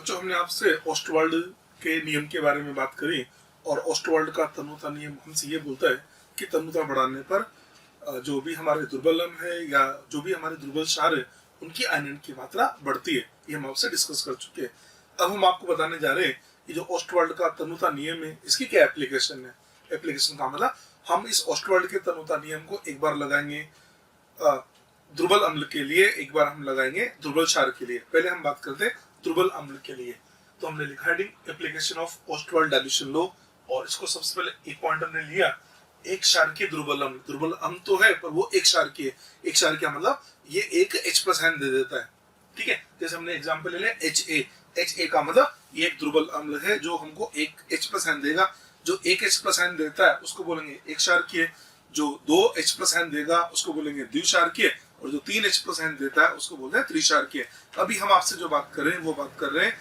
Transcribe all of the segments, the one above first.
बच्चों हमने आपसे ओस्टवाल्ड के नियम के बारे में बात करी और ओस्टवाल्ड का तन्यता नियम हमसे ये बोलता है कि तन्यता बढ़ाने पर जो भी हमारे दुर्बल अम्ल है या जो भी हमारे दुर्बल क्षार है उनकी आयनन की मात्रा बढ़ती है। ये हम आपसे डिस्कस कर चुके हैं। अब हम आपको बताने जा रहे हैं कि जो ओस्टवाल्ड का तन्यता नियम है इसकी क्या एप्लीकेशन है। एप्लीकेशन का मतलब हम इस ओस्टवाल्ड के तन्यता नियम को एक बार लगाएंगे दुर्बल अम्ल के लिए, एक बार हम लगाएंगे दुर्बल क्षार के लिए। पहले हम बात करते हैं दुर्बल अम्ल के लिए। तो हमने लिखा है application of Ostwald dilution law, और इसको सबसे पहले एक पॉइंट हमने लिया एक क्षारकीय दुर्बल अम्ल। दुर्बल अम्ल तो है पर वो एक क्षारकीय। एक क्षारकीय मतलब ये एक H+ आयन दे देता है। ठीक है, जैसे हमने एग्जांपल ले लिया Ha। Ha का मतलब ये एक दुर्बल अम्ल है जो हमको एक H+ आयन देगा। जो एक H+ आयन देता है उसको बोलेंगे एक क्षारकीय, जो 2 H+ आयन देगा उसको बोलेंगे द्विक्षारकीय, और जो 3 H+ आयन देता है उसको बोलते हैं त्रिक्षारकीय। अभी हम आपसे जो बात कर रहे हैं वो बात कर रहे हैं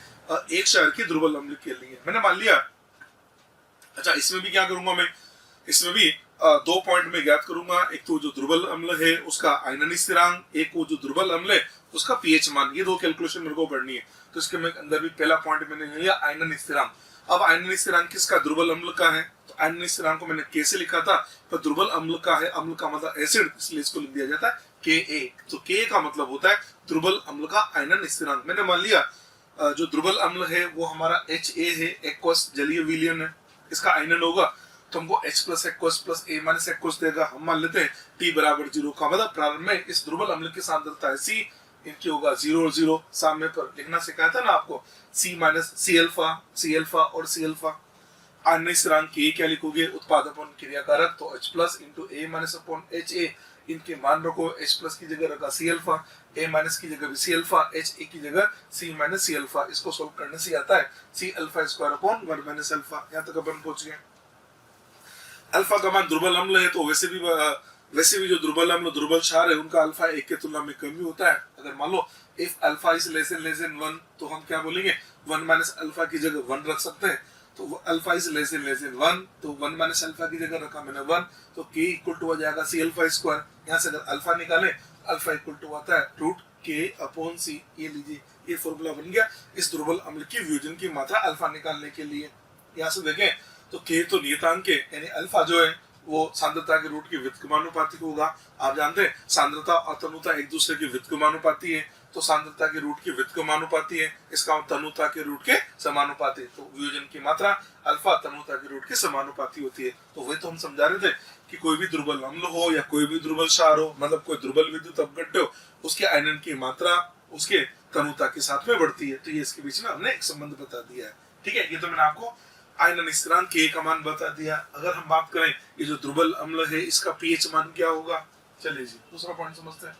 एक क्षारकीय दुर्बल अम्ल के लिए। मैंने मान लिया, अच्छा इसमें भी क्या करूंगा मैं, इसमें भी 2 पॉइंट में ज्ञात करूंगा। एक तो जो दुर्बल अम्ल है उसका आयनन स्थिरांक, एक वो जो दुर्बल अम्ल है उसका पीएच मान। ये 2 कैलकुलेशन मेरे को करनी है। तो इसके में अंदर भी पहला पॉइंट मैंने लिया आयनन स्थिरांक। अब आयनन स्थिरांक किसका, दुर्बल अम्ल का है। तो आयनन स्थिरांक को मैंने K से लिखा था, पर दुर्बल अम्ल का है, अम्ल का मतलब एसिड, इसलिए इसको लिख दिया जाता है Ka। तो K का मतलब होता है दुर्बल अम्ल का आयनन स्थिरांक। मैंने मान लिया जो दुर्बल अम्ल है वो हमारा Ha है, एक्वस जलीय विलयन है, इसका आयनन होगा तो हमको H+ aqueous plus A- aqueous देगा। हम मान लेते हैं T बराबर 0 का मतलब प्रारंभ में इस दुर्बल अम्ल की सांद्रता है C, इनकी होगा 0 और 0। सामने पर लिखना सिखाया था ना आपको C अल्फा और C अल्फा। आयनन स्थिरांक के क्या लिखोगे, उत्पादन क्रियाकारक, तो H+ इंटू A- HA। इनके मान रखो, H+ की जगह रखा C अल्फा, A- की जगह भी C अल्फा, HA की जगह C- C अल्फा। इसको सोल्व करने से आता है C alpha square upon 1 - alpha. यहाँ तक अपन पहुंच गए। अल्फा का मान दुर्बल अम्ल है तो वैसे भी जो दुर्बल अम्ल दुर्बल क्षार है उनका अल्फा 1 के तुलना में कम ही होता है। अगर मान लो if alpha is less than 1 तो हम क्या बोलेंगे 1 - अल्फा की जगह 1 रख सकते हैं। तो अल्फा इज लेस देन 1 तो 1 - अल्फा की जगह रखा मैंने 1, तो K इक्वल टू हो जाएगा C अल्फा स्क्वायर। यहाँ से अगर अल्फा निकाले अल्फा इक्वल टू आता है √K/C। ये लीजिए, ये फॉर्मूला बन गया इस दुर्बल अम्ल की वियोजन की मात्रा अल्फा निकालने के लिए। यहाँ से देखें तो K तो नियतांक है, यानी अल्फा जो है वो सांद्रता के रूट के व्युत्क्रमानुपाती होगा। आप जानते हैं सांद्रता और तन्यता एक दूसरे के व्युत्क्रमानुपाती है, तो सांद्रता के रूट के व्युत्क्रमानुपाती है, इसका तन्यता के रूट के समानुपाती। तो वियोजन की मात्रा अल्फा तन्यता के रूट के समानुपाती होती है। तो वही तो हम समझा रहे थे कि कोई भी दुर्बल अम्ल हो या कोई भी दुर्बल क्षार हो, मतलब कोई दुर्बल विद्युत अपघट्य हो, उसके आयनन की मात्रा उसके तन्यता के साथ में बढ़ती है। तो ये इसके बीच में हमने एक संबंध बता दिया है। ठीक है, ये तो मैंने आपको आयनन स्थिरांक K का मान बता दिया। अगर हम बात करें ये जो दुर्बल अम्ल है इसका पीएच मान क्या होगा, चलिए जी दूसरा पॉइंट समझते हैं।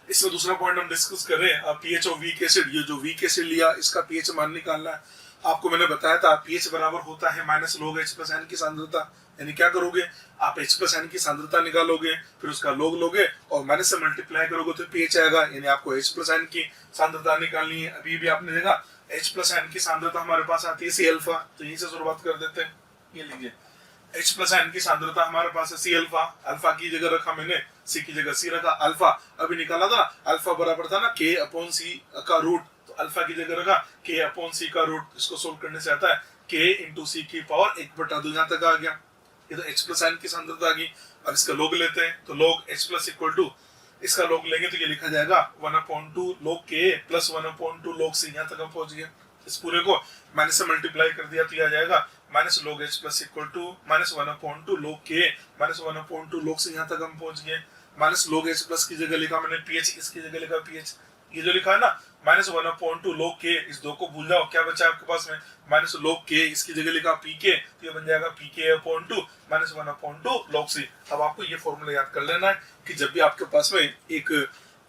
इसमें दूसरा पॉइंट हम डिस्कस कर रहे हैं पीएच ऑफ वीक एसिड। ये जो वीक एसिड लिया इसका पीएच मान निकालना है। आपको मैंने बताया था पीएच बराबर होता है माइनस log H+ आयन की सांद्रता। यानी क्या करोगे आप H+ आयन की सांद्रता निकालोगे, फिर उसका log लोगे और माइनस से मल्टीप्लाई करोगे तो पीएच आएगा। यानी आपको H+ आयन की सांद्रता निकालनी है। अभी भी आपने देखा H+ आयन की सांद्रता हमारे पास आती है C अल्फा, तो यहीं से शुरुआत कर देते हैं। ये लीजिए H+ आयन की सांद्रता हमारे पास है C अल्फा। अल्फा की जगह रखा मैंने, C की जगह C रखा। अल्फा अभी निकाला था ना, अल्फा बराबर था ना K/C का रूट, तो अल्फा की जगह रखा K/C का रूट। इसको सोल्व करने से आता है K × C की पावर 1/2। यहाँ तक आ गया। ये तो H+ आयन की सांद्रता आ गई। अब इसका log लेते हैं, तो log H+ इक्वल टू इसका log लेंगे तो ये लिखा जाएगा 1/2 log K plus 1/2 log C। यहाँ तक हम पहुंच गए। इस पूरे को माइनस से मल्टीप्लाई कर दिया तो यह आ जाएगा minus log H+ equal to minus 1/2 log K minus 1/2 log C। यहाँ तक हम पहुंच गए। माइनस log H+ की जगह लिखा मैंने पीएच, इसकी जगह लिखा पीएच। ये जो लिखा है ना माइनस 1/2 log K, इस 2 को भूल जाओ। क्या बचा आपके पास में माइनस log K, इसकी जगह लिखा PK, तो ये बन जाएगा PK/2 माइनस 1/2 log C। अब आपको ये फॉर्मूला याद कर लेना है कि जब भी आपके पास में एक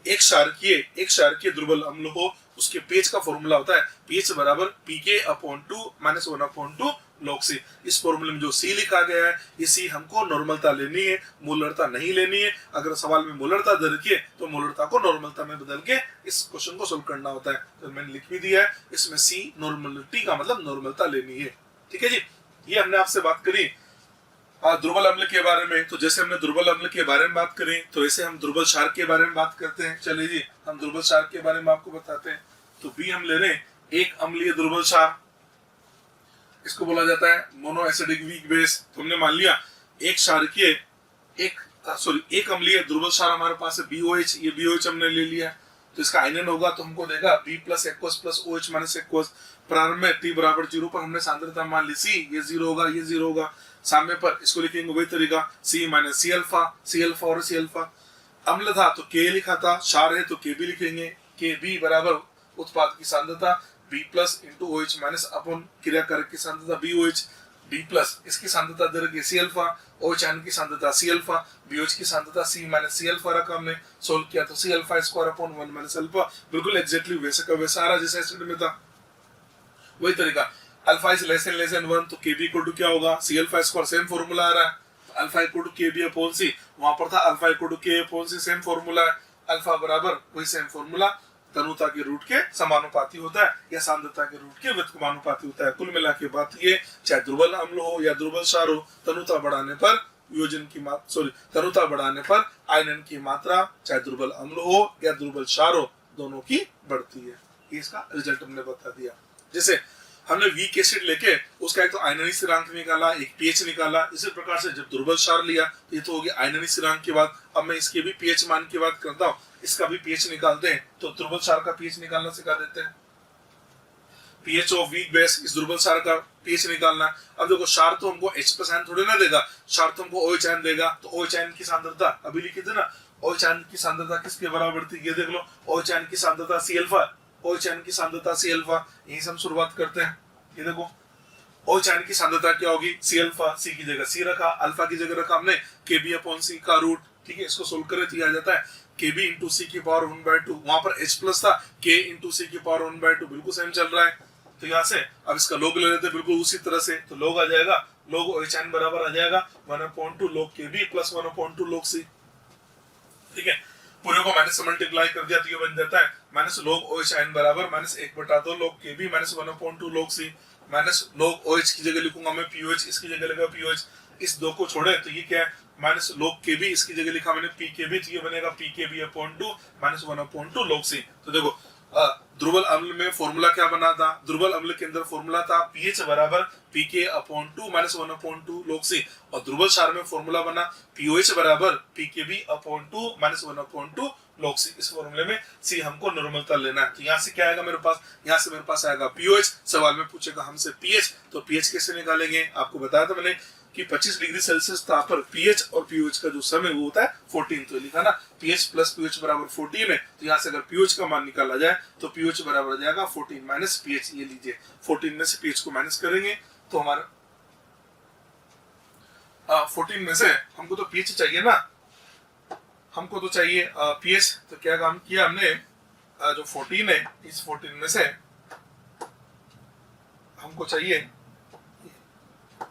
क्षारकीय दुर्बल अम्ल हो उसके पीएच का फॉर्मूला होता है पीएच बराबर PK/2 माइनस 1/2 log C। इस फॉर्मूले में जो C लिखा गया है ये C हमको नॉर्मलता लेनी है, मोलरता नहीं लेनी है। अगर सवाल में मोलरता दे रखी है तो मोलरता को नॉर्मलता में बदल के इस क्वेश्चन को सोल्व करना होता है। तो मैंने लिख भी दिया है, इसमें C नॉर्मलिटी का मतलब नॉर्मलता लेनी है। ठीक है जी, ये हमने आपसे बात करी दुर्बल अम्ल के बारे में। तो जैसे हमने दुर्बल अम्ल के बारे में बात करी तो ऐसे हम दुर्बल क्षार के बारे में बात करते हैं। चलिए जी हम दुर्बल क्षार के बारे में आपको बताते हैं। तो बी हम ले रहे हैं एक अम्लीय दुर्बल क्षार, इसको बोला जाता है मोनो एसिडिक वीक बेस। तो हमने मान लिया एक क्षारकीय एक अम्लीय दुर्बल क्षार हमारे पास है BOH, ये BOH हमने ले लिया। तो इसका आयनन होगा तो हमको देगा B plus aqueous plus OH minus aqueous. प्रारंभ में t बराबर 0 पर हमने सांद्रता मान ली C, ये 0 होगा, ये 0 होगा। सामने पर इसको लिखेंगे वही तरीका C minus C alpha, C alpha और C अल्फा। अम्ल था तो K लिखा था, क्षार है तो Kb लिखेंगे। Kb बराबर उत्पाद की सांद्रता B plus into OH minus अपन क्रिया कारक की सांद्रता BOH, B प्लस इसकी सांद्रता दे रखी C अल्फा, OH आयन की सांद्रता C अल्फा, BOH की सांद्रता C माइनस C अल्फा रखा हमने, सोल्व किया तो C alpha square upon 1 minus alpha, बिल्कुल एग्जैक्टली वैसे का वैसा आ रहा जैसे एसिड में था। वही तरीका अल्फा इज लेस देन 1 तो Kb इक्वल टू क्या होगा C alpha square, same formula आ रहा है। Alpha equal to Kb upon C, वहां पर था alpha equal to K upon C, same formula है। अल्फा बराबर वही सेम फॉर्मूला तनुता के रूट के समानुपाती होता है या सांद्रता के रूट के व्युत्क्रमानुपाती होता है। कुल मिला के बात ये, चाहे दुर्बल अम्ल हो या दुर्बल क्षार हो, तनुता बढ़ाने पर तनुता बढ़ाने पर आयनन की मात्रा चाहे दुर्बल अम्ल हो या दुर्बल क्षार हो दोनों की बढ़ती है। ये इसका रिजल्ट हमने बता दिया। जैसे हमने वीक एसिड लेके उसका एक तो आयननी स्थिरांक निकाला, एक पीएच निकाला। इसी प्रकार से जब दुर्बल क्षार लिया तो ये तो होगी आयननी स्थिरांक की बात। अब मैं इसके भी पीएच मान की बात करता हूँ, इसका भी पीएच निकालते हैं। तो दुर्बल क्षार का पीएच निकालना सिखा देते हैं। पीएच ऑफ वीक बेस, इस दुर्बल क्षार का पीएच निकालना। अब देखो क्षार तो हमको H प्लस आयन थोड़ी ना देगा, क्षार तो हमको OH आयन देगा। तो OH आयन की सांद्रता अभी लिखी थी ना, OH आयन की सांद्रता किसके बराबर थी, ये देख लो। OH आयन की सांद्रता C अल्फा, OH आयन की सांद्रता C अल्फा। यहीं से हम शुरुआत करते हैं। ये देखो OH आयन की सांद्रता क्या होगी C अल्फा, C की जगह C रखा, अल्फा की जगह रखा हमने Kb अपॉन C का रूट। ठीक है, इसको सोल्व करें तो ये आ जाता है Kb इंटू C की पावर 1/2। वहां पर H प्लस था, K इंटू C की पावर 1/2, बिल्कुल सेम चल रहा है। तो यहाँ से अब इसका लोग ले लेते हैं बिल्कुल उसी तरह से। तो लोग आ जाएगा, लोग OH आयन बराबर आ जाएगा 1/2 लोग Kb प्लस 1/2 लोग C। ठीक है, पूरे को माइनस से मल्टीप्लाई कर दिया तो ये बन जाता है माइनस लोग OH आयन बराबर माइनस 1/2 लोग Kb माइनस 1/2 लोग C, माइनस लोग OH की जगह लिखूंगा मैं POH, इसकी जगह लगा POH। इस दो को छोड़े तो ये क्या है माइनस लोग Kb, इसकी जगह लिखा मैंने PKb, तो ये बनेगा PKb अपॉन 2 माइनस 1/2 लोग C। तो देखो दुर्बल अम्ल में फॉर्मूला क्या बना था, दुर्बल अम्ल के अंदर फॉर्मूला था पीएच बराबर Pk अपॉन 2 माइनस 1/2 लोग C, और दुर्बल क्षार में फॉर्मूला बना POH बराबर Pkb अपॉन 2 माइनस 1/2 लोग C। इस फॉर्मूले में C हमको नॉर्मलता लेना है। तो यहाँ से क्या आएगा मेरे पास, यहाँ से मेरे पास आएगा POH। सवाल में पूछेगा हमसे pH, तो pH कैसे निकालेंगे, आपको बताया था मैंने कि 25 डिग्री सेल्सियस ताप पर pH और POH का जो सम है वो होता है 14। तो लिखा ना pH प्लस POH बराबर 14 है। तो यहाँ से अगर POH का मान निकाला जाए तो POH बराबर आ जाएगा 14 माइनस pH। ये लीजिए 14 में से pH को माइनस करेंगे तो हमारा 14 में से हमको तो pH चाहिए ना, हमको तो चाहिए pH। तो क्या काम किया हमने, जो 14 है इस 14 में से हमको चाहिए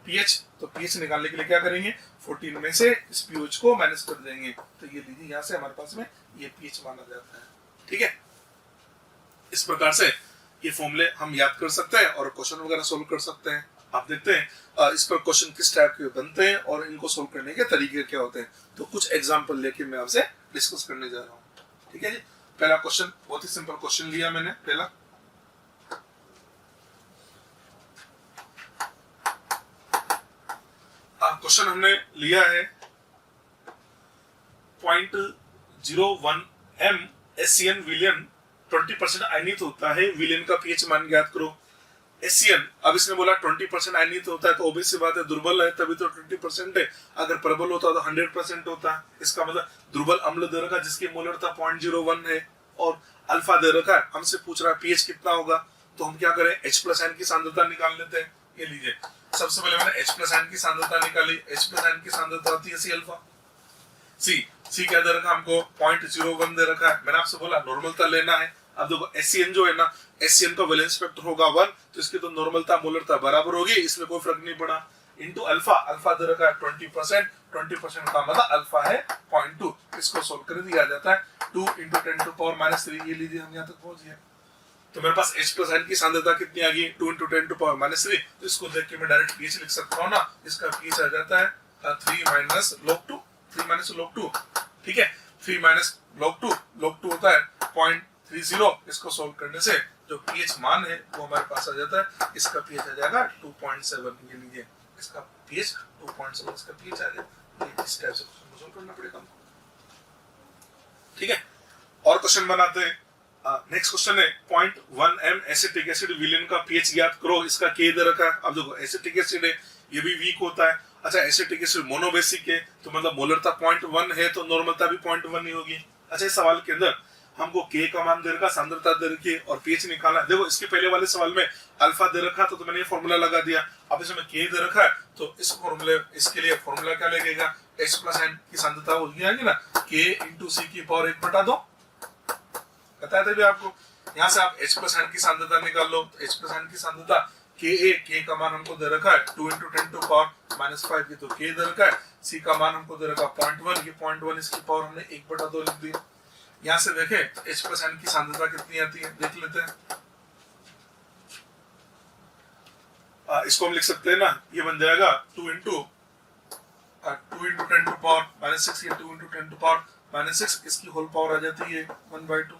pH। तो pH निकालने के लिए क्या करेंगे, 14 में से इस pH को माइनस कर देंगे। तो ये लीजिए यहाँ से हमारे पास में ये pH माना जाता है। ठीक है, इस प्रकार से ये फॉर्मूले हम याद कर सकते हैं और क्वेश्चन वगैरह सोल्व कर सकते हैं। आप देखते हैं इस पर क्वेश्चन किस टाइप के बनते हैं और इनको सोल्व करने के तरीके क्या होते हैं। तो कुछ एग्जांपल लेके मैं आपसे डिस्कस करने जा रहा हूँ। ठीक है जी, पहला क्वेश्चन बहुत ही सिंपल क्वेश्चन लिया मैंने। पहला क्वेश्चन हमने लिया है 0.01 m SCN विलियन 20% आयनित होता है, विलियन का pH मान ज्ञात करो। SCN, अब इसने बोला 20% आयनित होता है तो ऑब्वियस सी बात है दुर्बल है तभी तो 20% है। अगर प्रबल होता तो 100% होता। इसका मतलब दुर्बल अम्ल दे रखा जिसकी मोलरता 0.01 है और अल्फा दे रखा है, हमसे पूछ रहा है pH कितना होगा। तो हम क्या करें, H प्लस आयन की सांद्रता निकाल लेते हैं। ये लीजिए, सबसे पहले मैंने H प्लस आयन की सांद्रता निकाली। H प्लस आयन की सांद्रता होती है C अल्फा। C क्या दे रखा हमको, 0.01 दे रखा है। मैंने आपसे बोला नॉर्मलता लेना है। अब देखो SCN जो है ना, SCN का वैलेंस फैक्टर होगा 1, तो इसकी तो नॉर्मलता मोलरता बराबर होगी, इसमें कोई फर्क नहीं पड़ा। इनटू अल्फा, अल्फा दे रखा है 20% का मतलब अल्फा है 0.2। इसको सोल्व कर दिया जाता है 2 × 10⁻3। ये लीजिए हम यहाँ तक पहुंच गए। तो मेरे पास H प्लस आयन की सांद्रता कितनी आ गई, 2 × 10⁻3। तो इसको देख के मैं डायरेक्ट pH लिख सकता हूँ ना। इसका pH आ जाता है 3 - log 2, 3 - log 2। ठीक है, 3 - log 2 होता है 0.30। इसको सोल्व करने से जो पीएच मान है वो हमारे पास आ जाता है, इसका पीएच आ जाएगा 2.7, ये लीजिए इसका पीएच 2.7 इसका पीएच आ गया। ये इस टाइप से क्वेश्चन को सॉल्व करना पड़ेगा हमको, ठीक है। और क्वेश्चन बनाते हैं। नेक्स्ट क्वेश्चन है 0.1 m एसिटिक एसिड विलेन का पीएच ज्ञात करो, इसका के दे रखा है। अब देखो एसिटिक एसिड है, ये भी वीक होता है। अच्छा एसिटिक एसिड मोनोबेसिक है, तो मतलब मोलरता 0.1 है तो नॉर्मलता भी 0.1 ही होगी। अच्छा इस सवाल के अंदर हमको के का मान दे रखा, सांद्रता दे रखी है और पीएच निकालना है। देखो इसके पहले वाले सवाल में अल्फा दे रखा तो मैंने ये फॉर्मूला लगा दिया। अब इसमें के दे रखा है तो इस फॉर्मूले इसके लिए फॉर्मूला क्या लगेगा, h प्लस n की सांद्रता होगी आएगी ना, k इंटू सी की पावर 1/2। बताया था भी आपको, यहाँ से आप h प्लस n की सांद्रता निकाल लो। h प्लस n की सांद्रता के का मान हमको दे रखा है 2 इंटू 10 टू पावर -5 की, तो के दे रखा है। सी का मान हमको दे रखा 0.1, ये 0.1 इसकी पावर हमने 1/2 लिख दी। यहाँ से देखें h प्लस n की सांद्रता कितनी आती है, देख लेते हैं। इसको हम लिख सकते हैं ना, ये बन जाएगा 2 इंटू 10 टू पावर -6, या 2 इंटू 10 टू पावर -6, इसकी होल पावर आ जाती है 1/2।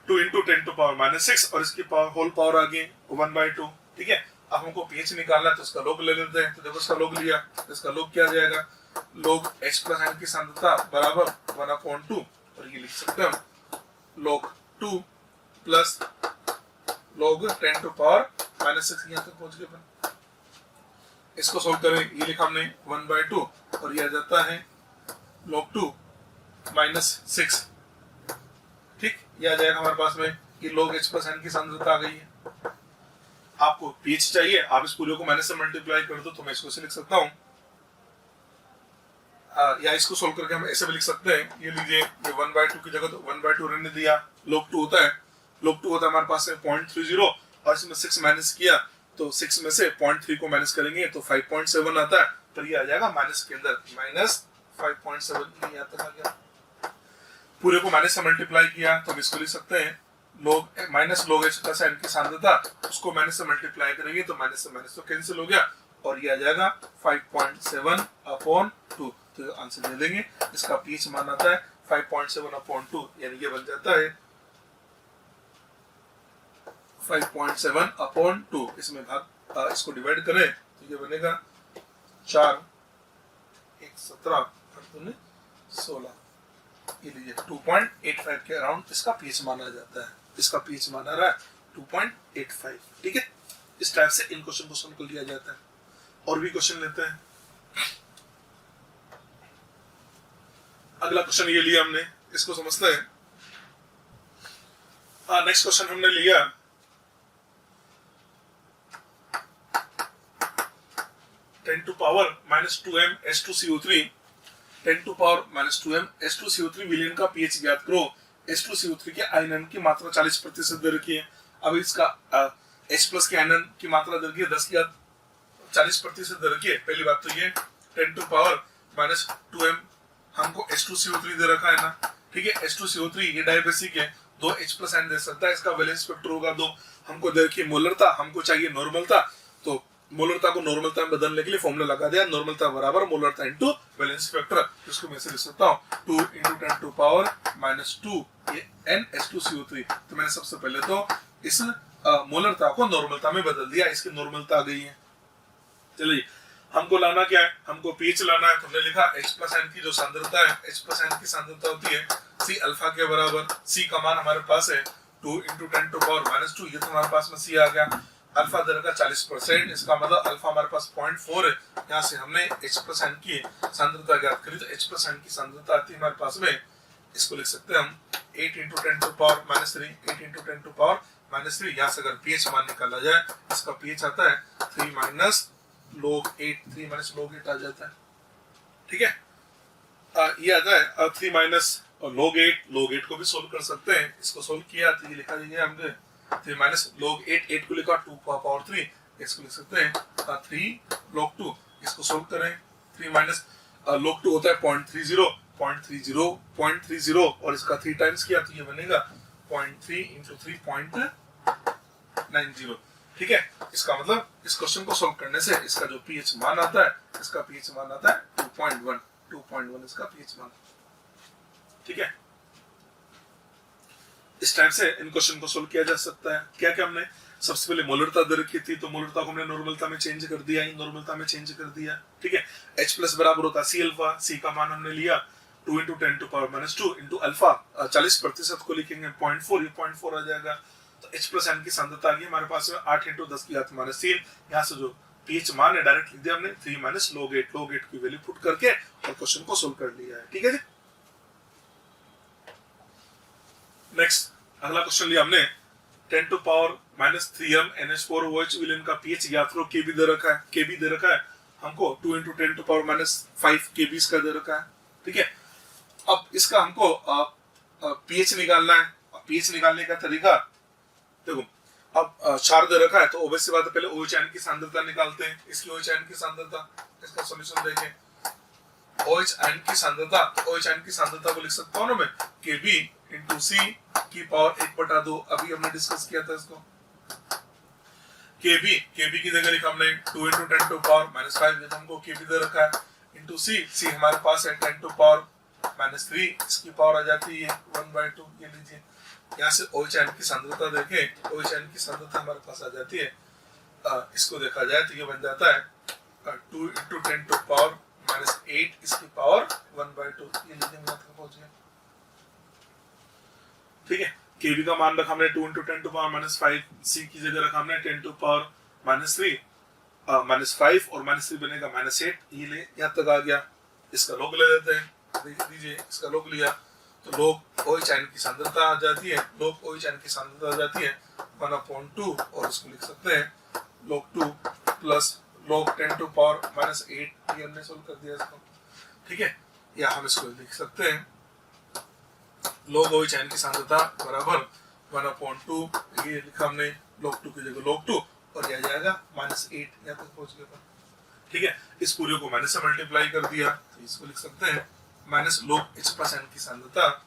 2 इंटू 10 टू पावर -6 और इसकी पावर होल पावर आ गई 1/2, ठीक है। अब हमको पीएच निकालना है तो इसका लॉग ले लेते हैं। तो देखो इसका लॉग लिया तो इसका लॉग क्या आ जाएगा, लॉग h प्लस n की सांद्रता बराबर 1/2, और ये लिख सकते हैं हम log 2 plus log 10 to power -6, यहाँ तक पहुंच गए। इसको सोल्व करें, ये लिखा हमने 1/2 और ये आ जाता है log 2 -6, ठीक। ये आ जाएगा हमारे पास में कि log h प्लस n की सांद्रता आ गई है। आपको पीएच चाहिए, आप इस पूरे को माइनस से मल्टीप्लाई कर दो तो मैं इसको ऐसे लिख सकता हूँ, या इसको सोल्व करके हम ऐसे भी लिख सकते हैं। ये लीजिए ये 1/2 की जगह तो 1/2 रहने दिया, log 2 होता है, log 2 होता है हमारे पास है 0.30 और इसमें 6 माइनस किया तो 6 में से 0.3 को माइनस करेंगे तो 5.7 आता है, तो ये आ जाएगा माइनस के अंदर -5.7, यहाँ तक आ गया। पूरे को माइनस से मल्टीप्लाई किया तो हम इसको लिख सकते हैं minus log h plus n की सांद्रता, उसको माइनस से मल्टीप्लाई करेंगे तो माइनस से माइनस तो कैंसिल हो गया और ये आ जाएगा 5.7/2, तो आंसर दे देंगे। इसका पीएच मान आता है 5.7/2, यानी ये बन जाता है 5.7/2। इसमें भाग इसको डिवाइड करें तो ये बनेगा 4 1 17 16, ये लीजिए 2.85 के अराउंड इसका पीएच माना जाता है। इसका पीएच माना रहा है 2.85, ठीक है। इस टाइप से इन क्वेश्चन को सॉल्व कर लिया जाता है। और भी क्वेश्चन लेते हैं। अगला क्वेश्चन ये लिया हमने, इसको समझते हैं। नेक्स्ट क्वेश्चन हमने लिया 10 to power -2m H2CO3 10 to power -2m H2CO3 विलेन का पीएच ज्ञात करो। H2CO3 के आयनन की मात्रा 40% दे रखी है। अब इसका H प्लस के आयनन की मात्रा दे रखी है 10 या 40% दे रखी है। पहली बात तो ये 10 टू पावर -2m हमको H2CO3 दे रखा है ना, ठीक है। H2CO3 ये डायबेसिक है, 2 H प्लस आयन दे सकता है, इसका वैलेंस फैक्टर होगा 2। हमको दे रखी है मोलरता, हमको चाहिए नॉर्मलता, तो मोलरता को नॉर्मलता में बदलने के लिए फॉर्मूला लगा दिया, नॉर्मलता बराबर मोलरता इनटू वैलेंस फैक्टर। इसको मैं ऐसे लिख सकता हूं 2 इंटू 10 टू पावर -2 ये NH2CO3। तो मैंने सबसे पहले तो इस मोलरता को नॉर्मलता में बदल दिया, इसकी नॉर्मलता आ गई है। चलिए हमको लाना क्या है, हमको पीएच लाना है। तो हमने लिखा H प्लस n की जो सांद्रता है, H प्लस n की सांद्रता होती है C अल्फा के बराबर। C का मान हमारे पास है 2 इंटू 10 टू पावर -2, ये तो हमारे पास में C आ गया। अल्फा दर का 40%, इसका मतलब अल्फा हमारे पास 0.4 है। यहाँ से हमने H प्लस n की सांद्रता ज्ञात करी, तो H प्लस n की सांद्रता आती है हमारे पास में, इसको लिख सकते हैं हम 8 into 10 to power -3, 8 into 10 to power -3। यहाँ से अगर पीएच मान निकाला जाए, इसका पीएच आता है 3 माइनस log 8, 3 माइनस log 8 आ जाता है, ठीक है। ये आता है 3 माइनस log 8 को भी सोल्व कर सकते हैं। इसको सोल्व किया तो ये लिखा जाएगा हमने 3 माइनस log 8 को लिखा 2 पावर 3, इसको लिख सकते हैं 3 log 2। इसको सोल्व करें 3 माइनस log 2 होता है 0.30 और इसका 3 टाइम्स किया तो ये बनेगा 0.3 इंटू 3.90, ठीक है। इसका मतलब इस क्वेश्चन को सोल्व करने से इसका जो पीएच मान आता है, इसका पीएच मान आता है 2.1 इसका पीएच मान, ठीक है। इस टाइप से इन क्वेश्चन को सोल्व किया जा सकता है। क्या क्या हमने सबसे पहले मोलरता दे रखी थी, तो मोलरता को हमने नॉर्मलता में चेंज कर दिया, नॉर्मलता में चेंज कर दिया, ठीक है। H प्लस बराबर होता है सी अल्फा, सी का मान हमने लिया 2 × 10⁻² इंटू अल्फा, 40% को लिखेंगे 0.4, ये 0.4 आ जाएगा। तो H प्लस n की सांद्रता आ गई हमारे पास में 8 × 10⁻3। यहाँ से जो pH मान है डायरेक्ट लिख दिया हमने 3 - log 8 की वैल्यू पुट करके और क्वेश्चन को सोल्व कर लिया है, ठीक है जी। नेक्स्ट अगला क्वेश्चन लिया हमने 10⁻³ NH4OH विलेन का pH ज्ञात करो, Kb दे रखा है, Kb दे रखा है हमको 2 × 10⁻5 Kb इसका दे रखा है, ठीक है। अब इसका हमको pH निकालना है। pH निकालने का तरीका देखो, अब क्षार दे रखा है तो ऑब्वियस सी बात है, पहले OH आयन की सांद्रता निकालते हैं। इसकी OH आयन की सांद्रता, इसका सॉल्यूशन देखें। OH आयन की सांद्रता, तो OH आयन की सांद्रता को लिख सकता हूं ना मैं Kb × C की पावर 1/2। अभी हमने डिस्कस किया था इसको। Kb की जगह लिखा हमने 2 × 10⁻⁵, ये तो हमको Kb दे रखा है, इंटू C हमारे पास है 10⁻³ इसकी पावर आ जाती है 1/2। ये लीजिए, यहाँ से OH आयन की सांद्रता देखें, OH आयन की सांद्रता हमारे पास आ जाती है, इसको देखा जाए तो ये बन जाता है 2 × 10⁻⁸ इसकी पावर 1/2। ये लीजिए मैं तक पहुंच गया, ठीक है। Kb का मान रखा हमने 2 × 10⁻⁵, C की जगह रखा हमने 10⁻³ -5 और -3 बनेगा -8। ये ले यहाँ तक आ गया, इसका लॉग ले लेते हैं, देख लीजिए इसका लॉग लिया तो log OH आयन की सांद्रता आ जाती है, log OH आयन की सांद्रता आ जाती है 1/2, और इसको लिख सकते हैं log 2 प्लस log 10⁻⁸। ये हमने सोल्व कर दिया इसको, ठीक है। या हम इसको लिख सकते हैं log OH आयन की सांद्रता बराबर 1/2, ये लिखा हमने log 2 की जगह log 2, और यह जाएगा -8। यहाँ तक पहुंच गया, ठीक है। इस पूरे को माइनस से मल्टीप्लाई कर दिया तो इसको लिख सकते हैं -log H प्लस n की सांद्रता,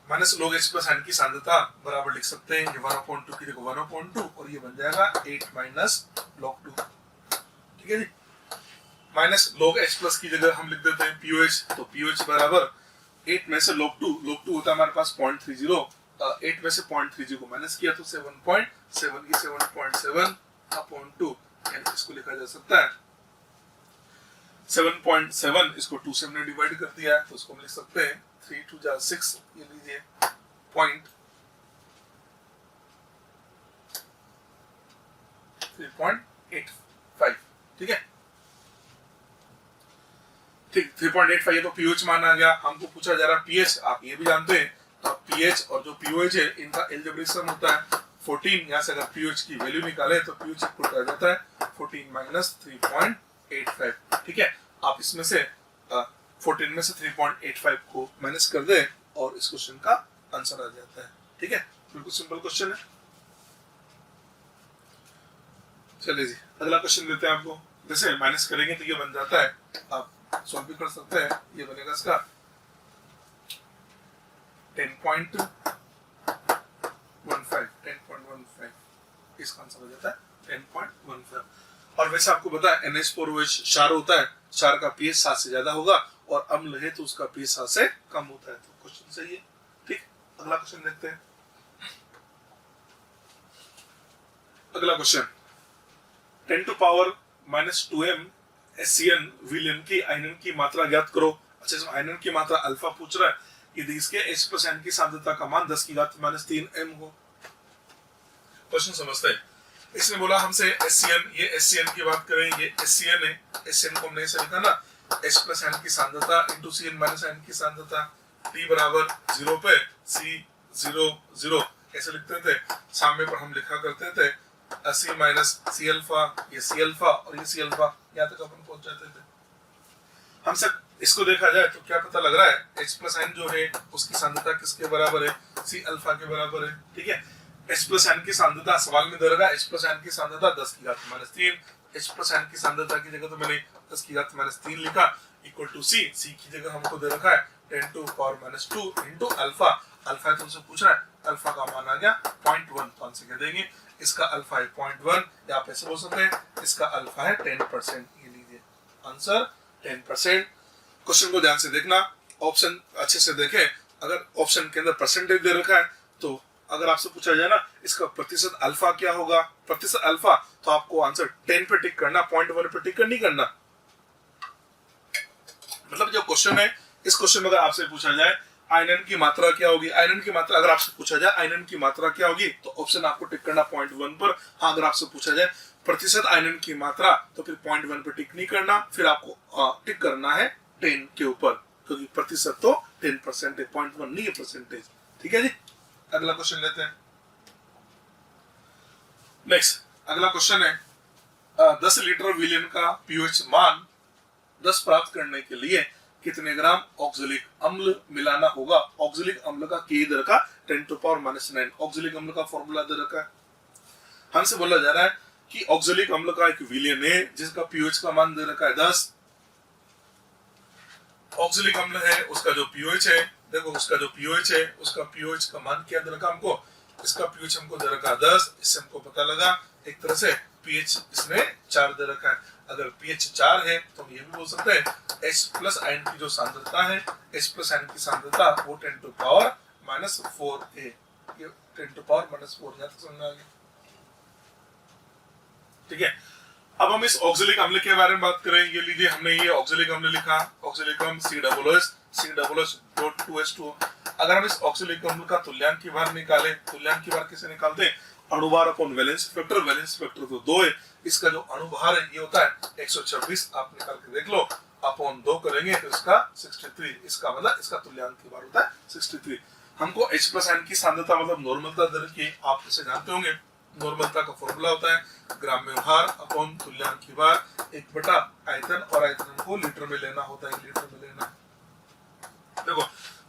-log H प्लस n की सांद्रता बराबर लिख सकते हैं ये 1/2 की जगह 1/2, और ये बन जाएगा 8 - log 2, ठीक है जी। -log H प्लस की जगह हम लिख देते हैं POH, तो POH बराबर 8 में से log 2 होता है हमारे पास 0.30, 8 में से 0.30 को माइनस किया तो 7.7 की 7.7/2, यानी इसको लिखा जा सकता है 7.7, इसको 2 से हमने डिवाइड कर दिया है तो इसको हम लिख सकते हैं 3 × 2 = 6। ये लीजिए 3.85, ठीक है, ठीक 3.85। ये तो pH मान आ गया। हमको पूछा जा रहा pH, आप ये भी जानते हैं, तो pH और जो POH है इनका अलजेब्रिक सम होता है 14। यहाँ से अगर pH की वैल्यू निकाले तो pH इक्वल आ जाता है 14 - 3.85, ठीक है। आप इसमें से 14 में से 3.85 को माइनस कर दे और इस क्वेश्चन का आंसर आ जाता है, ठीक है। बिल्कुल सिंपल क्वेश्चन है। चलिए जी अगला क्वेश्चन देते हैं आपको। जैसे माइनस करेंगे तो ये बन जाता है, आप सॉल्व भी कर सकते हैं, ये बनेगा इसका 10.15, इसका आंसर हो जाता है 10.15। और वैसे आपको पता है NH4OH क्षार होता है, क्षार का pH 7 से ज्यादा होगा, और अम्ल है तो उसका pH 7 से कम होता है, तो क्वेश्चन सही है, ठीक। अगला क्वेश्चन देखते हैं। अगला क्वेश्चन 10⁻⁻2m SCN विलेन की आयनन की मात्रा ज्ञात करो। अच्छा, इसमें आयनन की मात्रा अल्फा पूछ रहा है, यदि इसके H प्लस n की सांद्रता का मान 10⁻³ m हो। क्वेश्चन समझते हैं। इसने बोला हमसे SCN, ये SCN की बात करें, ये SCN है, SCN को हमने ऐसे लिखा ना, H प्लस n की सांद्रता इंटू CN माइनस n की सांद्रता, T बराबर 0 पे C 0 0 ऐसे लिखते थे। सामने पर हम लिखा करते थे C माइनस C अल्फा, ये C अल्फा और ये C अल्फा, यहाँ तक अपन पहुंच जाते थे। हमसे इसको देखा जाए तो क्या पता लग रहा है, H प्लस n जो है उसकी सांद्रता किसके बराबर है, C अल्फा के बराबर है, ठीक है। H प्लस n की सांद्रता सवाल में दे रखा है, H प्लस n की सांद्रता 10⁻³ H प्लस n की सांद्रता की जगह तो मैंने 10⁻³ लिखा, इक्वल टू C की जगह हमको दे रखा है 10⁻² इंटू अल्फा। अल्फा है तो उनसे पूछ रहा है, अल्फा का मान आ गया 0.1, तो आंसर क्या देंगे, इसका अल्फा है 0.1, या आप ऐसे बोल सकते हैं इसका अल्फा है 10%। ये लीजिए आंसर 10%। क्वेश्चन को ध्यान से देखना, ऑप्शन अच्छे से देखें अगर ऑप्शन के अंदर परसेंटेज दे रखा है तो अगर आपसे पूछा जाए ना इसका प्रतिशत अल्फा क्या होगा, प्रतिशत अल्फा, तो आपको आंसर 10 पे टिक करना, 0.1 पे टिक नहीं करना। मतलब जो क्वेश्चन है, इस क्वेश्चन में अगर आपसे पूछा जाए आयनन की मात्रा क्या होगी, आयनन की मात्रा अगर आपसे पूछा जाए आयनन की मात्रा क्या होगी, तो ऑप्शन आपको टिक करना 0.1 पर। हाँ, अगर आपसे पूछा जाए प्रतिशत आयनन की मात्रा, तो फिर 0.1 पर टिक नहीं करना, फिर आपको टिक करना है 10 के ऊपर, क्योंकि प्रतिशत तो 10% है, 0.1 नहीं है परसेंटेज। ठीक है जी, अगला क्वेश्चन लेते हैं। नेक्स्ट अगला क्वेश्चन है 10 लीटर विलेन का पीएच मान 10 प्राप्त करने के लिए कितने ग्राम ऑक्जेलिक अम्ल मिलाना होगा। ऑक्जेलिक अम्ल का के दर का 10⁻⁹। ऑक्जेलिक अम्ल का फॉर्मूला दे रखा है, हमसे बोला जा रहा है कि ऑक्जेलिक अम्ल का एक विलेन है जिसका पीएच का मान दे रखा है 10। ऑक्जेलिक अम्ल है, उसका जो पीएच है, देखो उसका जो पीएच है, उसका पीएच का मान क्या दे रखा हमको, इसका पीएच हमको दे रखा 10। इससे हमको पता लगा एक तरह से पीएच इसमें 4 दे रखा है। अगर पीएच 4 है तो हम ये भी बोल सकते हैं H प्लस आयन की जो सांद्रता है, H प्लस आयन की सांद्रता वो 10⁻⁴ है। ये 10⁻⁴ यहाँ तक समझ में आ गया। ठीक है, अब हम इस ऑक्जेलिक अम्ल के बारे में बात करें। ये लीजिए हमने ये ऑक्जेलिक अम्ल लिखा, ऑक्जेलिक अम्ल COOH2। अगर हम इस ऑक्जेलिक अम्ल का तुल्यांक की बार निकाले, तुल्यांक की बार कैसे निकालते हैं, अणुभार upon valence factor, valence factor तो 2 है, इसका जो अणुभार है ये होता है 126, आप निकाल के देख लो, अपॉन 2 करेंगे तो इसका 63, इसका मतलब इसका तुल्यांक की बार होता है 63। हमको H प्लस आयन की सांद्रता मतलब नॉर्मलता दर की आप इसे जानते होंगे, नॉर्मलता का फॉर्मूला होता है ग्राम में भार अपॉन तुल्यांक की बार 1 आयतन, और आयतन को लीटर में लेना होता है, लीटर में लेना। देखो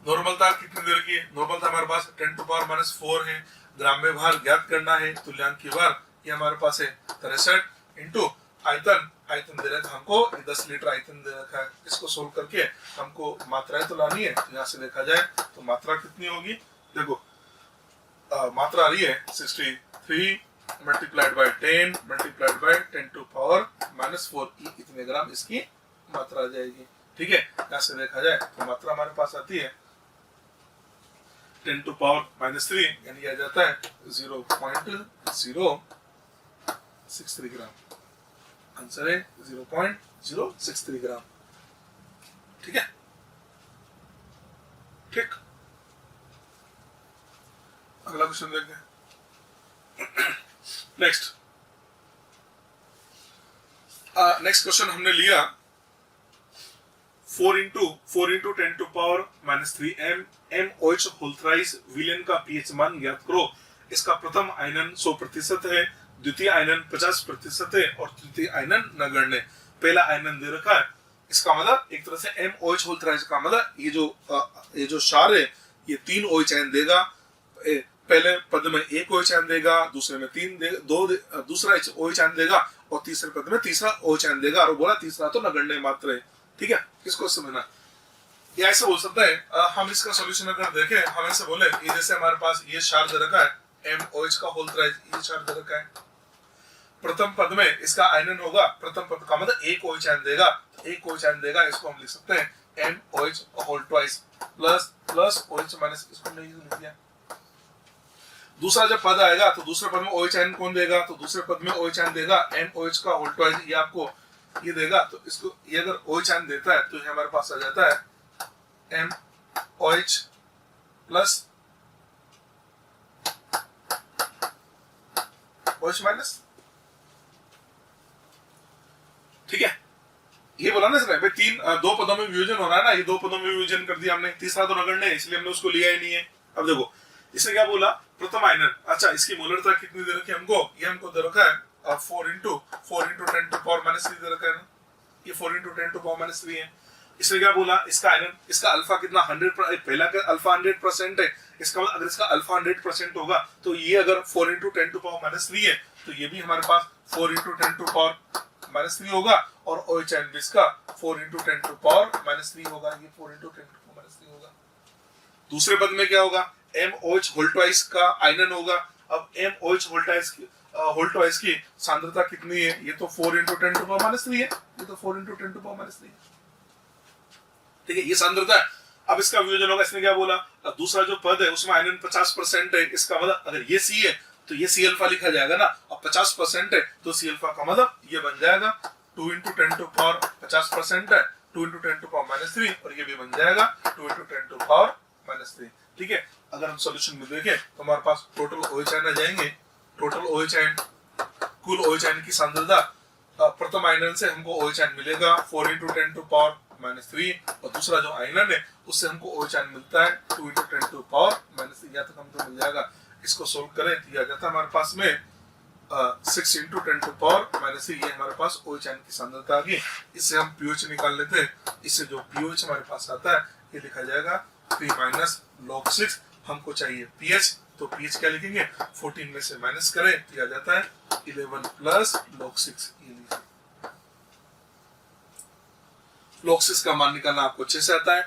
नॉर्मलता कितनी देर की है, नॉर्मलता हमारे पास 10⁻⁴ है, ग्राम में भार ज्ञात करना है, तुल्यांक की बार ये हमारे पास है 63 इंटू आयतन, आयतन दे रखा हमको 10 लीटर आयतन दे रखा है। इसको सोल्व करके हमको मात्राएं तो लानी है, तो यहाँ से देखा जाए तो मात्रा कितनी होगी, देखो मात्रा आ रही है 63 मल्टीप्लाइड बाय 10 मल्टीप्लाइड बाय 10⁻⁴, इतने ग्राम इसकी मात्रा आ जाएगी। ठीक है, यहाँ से देखा जाए तो मात्रा हमारे पास आती है 10⁻⁻3, यानी आ जाता है 0.063 ग्राम। आंसर है 0.063 ग्राम। ठीक है, ठीक, अगला क्वेश्चन देखते हैं। नेक्स्ट क्वेश्चन हमने लिया 4 into 10⁻³ MOH होल थ्राइस विलेन का पीएच मान ज्ञात करो। इसका प्रथम आयनन 100% है, द्वितीय आयनन 50% है और तृतीय आयनन नगण्य। पहला आयनन दे रखा है, इसका मतलब एक तरह से MOH होल थ्राइस का मतलब ये जो क्षार है ये 3 OH आयन देगा। पहले पद में 1 OH आयन देगा, दूसरे में 3 देगा, दूसरा OH आयन देगा और तीसरे पद में तीसरा OH आयन देगा, और बोला तीसरा तो नगण्य मात्र है। ठीक है, किसको समझना, या ऐसे बोल सकता है हम इसका सॉल्यूशन अगर देखें, हम ऐसे बोले ये जैसे हमारे पास ये क्षार दे रखा है MOH का होल थ्राइस, ये क्षार दे रखा है। प्रथम पद में इसका आयनन होगा, प्रथम पद का मतलब 1 OH आयन देगा, 1 OH आयन देगा, इसको हम लिख सकते हैं MOH whole twice plus OH minus, इसको नहीं लिख दिया। दूसरा जब पद आएगा तो दूसरे पद में OH आयन कौन देगा, तो दूसरे पद में OH आयन देगा MOH का होल ट्वाइस, ये आपको ये देगा, तो इसको ये अगर OH आयन देता है तो ये हमारे पास आ जाता है MOH प्लस OH माइनस। ठीक है, ये बोला ना सर भाई 2 पदों में विभाजन हो रहा है ना, ये 2 पदों में विभाजन कर दिया हमने, तीसरा तो नगण्य है इसलिए हमने उसको लिया ही नहीं है। अब देखो इसने क्या बोला, प्रथम आयनन, अच्छा इसकी मोलरता कितनी दे रखी है हमको, ये हमको दे रखा है 4 into 10⁻³ दे रखा है ना, ये 4 into 10⁻³ है। इसने क्या बोला, इसका आयनन, इसका अल्फा कितना 100, पहला का अल्फा 100% है, इसका मतलब अगर इसका अल्फा 100% होगा तो ये अगर 4 into 10⁻³ है तो ये भी हमारे पास 4 into 10⁻³ होगा, और OH आयन भी इसका 4 into 10⁻³ होगा, ये 4 into 10⁻³ होगा। दूसरे पद में क्या होगा, MOH होल ट्वाइस का आयनन होगा। अब MOH होल ट्वाइस की सांद्रता कितनी है, ये तो 4 into 10⁻³ है, ये तो 4 into 10⁻³ है। ठीक है, ये सांद्रता है। अब इसका वियोजन होगा, इसने क्या बोला, अब दूसरा जो पद है उसमें आयनन 50% है, इसका मतलब अगर ये सी है तो ये सी अल्फा लिखा जाएगा ना, और 50% है तो सी अल्फा का मतलब ये बन जाएगा 2 × 10⁻50% है 2 × 10⁻³ और ये भी बन जाएगा 2 × 10⁻³ ठीक है। अगर हम सॉल्यूशन में देखें तो हमारे पास टोटल OH आयन आ जाएंगे, टोटल OH आयन, कुल OH आयन की सांद्रता प्रथम आयनन से हमको OH आयन मिलेगा 4 × 10⁻³ और दूसरा जो आयनन है उससे हमको OH आयन मिलता है 2 × 10⁻³ या तक हमको मिल जाएगा। इसको सोल्व करें तो आ जाता है हमारे पास में 6 × 10⁻³ ये हमारे पास OH आयन की सांद्रता आ गई। इससे हम pH निकाल लेते हैं, इससे जो pH हमारे पास आता है ये लिखा जाएगा 3 - log 6, हमको चाहिए pH, तो pH क्या लिखेंगे 14 में से माइनस करें तो आ जाता है 11 + log 6। ये लीजिए log 6 का मान निकालना आपको अच्छे से आता है।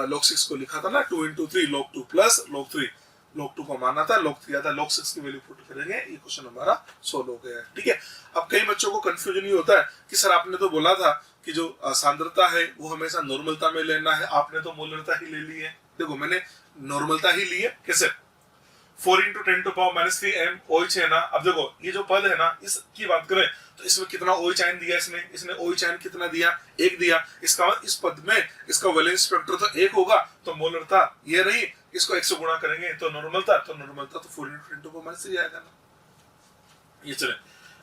log 6 को लिखा था ना 2 × 3 log 2 + log 3, log 2 का मान आता है, log 3 आता है, log 6 की वैल्यू पुट करेंगे, ये क्वेश्चन हमारा सॉल्व हो गया है ठीक है। अब कई बच्चों को कंफ्यूजन ये होता है कि सर आपने तो बोला था कि जो सांद्रता है वो हमेशा नॉर्मलता में लेना है, आपने तो मोलरता ही ले ली है। देखो मैंने नॉर्मलता ही ली है, कैसे 4 × 10⁻³ m OH है ना। अब देखो ये जो पद है ना इसकी बात करें तो इसमें कितना OH आयन दिया, इसने OH आयन कितना दिया, 1 दिया। इसका इस पद में इसका वैलेंस स्पेक्ट्रम तो 1 होगा तो मोलरता ये रही, इसको 1 से गुणा करेंगे तो नॉर्मलता तो 4 × 10⁻³ आएगा ना। ये चले